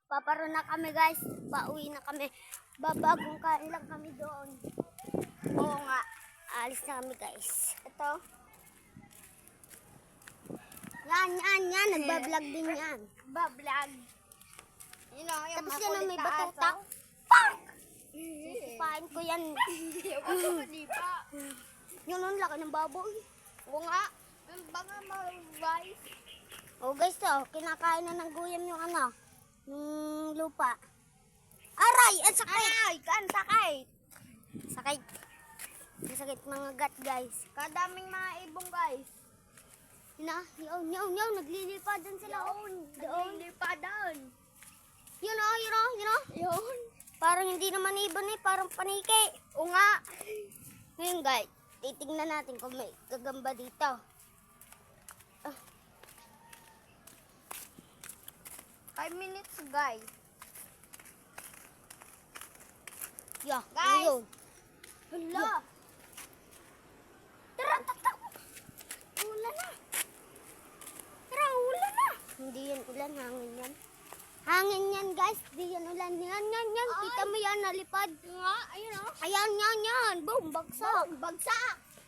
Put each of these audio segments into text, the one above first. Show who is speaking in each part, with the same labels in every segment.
Speaker 1: Paparo na kami guys. Pauwi na kami. Babagong kain lang kami doon. Oo nga. Alis na kami guys. Ito. Yan. Nagbablog din yan. Bablog. You know, yung tapos yan may batutak. Pak! Sisipain ko yan. Hindi pa. Yun ang laki ng baboy. Oo nga. Ang banga guys. Oh guys, kinakain na ng guyam yung ano. Lupa. Aray! Ang sakit! Aray! Ang sakit! Sakit. Ang sakit mga gat guys. Kadaming mga ibong guys. Yaw. Naglilipadan sila. Naglilipadan. Yun o. Parang hindi naman ibon eh. Parang paniki. O nga. Ngayon guys, titignan natin kung may gagamba dito. 5 minutes guys. Yeah, guys. Yun. Hala. Tara. Ulan na. Ulan na. Hindi yan ulan, hangin yan. Hangin yan guys, di yan ulan. Yan. Kita mo yan, nalipad. Nga, ayun o. Ayan, yan. Boom, bagsak.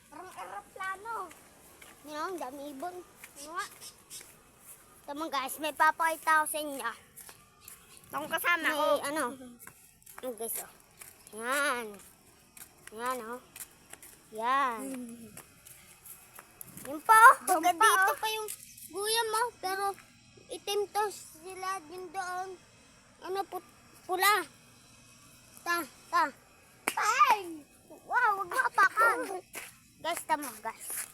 Speaker 1: Parang aeroplano. Yan, dami ibon. Nga. Tama guys, may papakita ko sa inyo. Itong kasama ko. Ano guys, oh. Yan oh. Yan. Yun pa oh. Hanggang dito pa yung guyam oh. Pero itim to sila din doon. Ano pula. Ta. Bang! Wow, wag mo apakan. Guys, tama guys.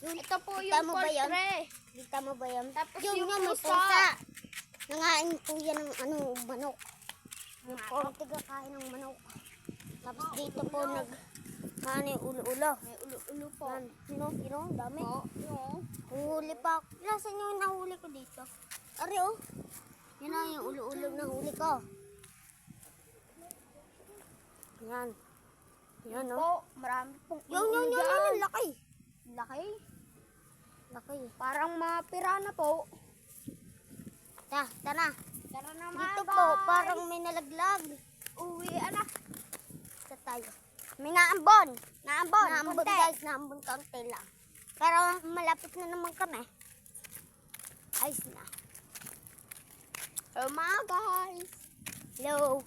Speaker 1: Ito po yung portrait. Kita mo ba yan? Tapos yung may pusa. Nangain po yan ng manok. Yung tigakain ng manok. Tapos dito po yung ulo-ulo. May ulo-ulo po. Yan, dami. Huli pa. Lasan yung nahuli ko dito? Ari oh. Yan na yung ulo-ulo nahuli ko. Yan. Yan oh. Marami pong ulo-ulo dyan. Laki. Parang mga pirana po. Tara na mga dito po, parang may nalaglag. Uwi, anak. Ito tayo. May naambon guys, naambon kaunti lang. Pero malapit na naman kami. Ayos na. Hello mga guys. Hello.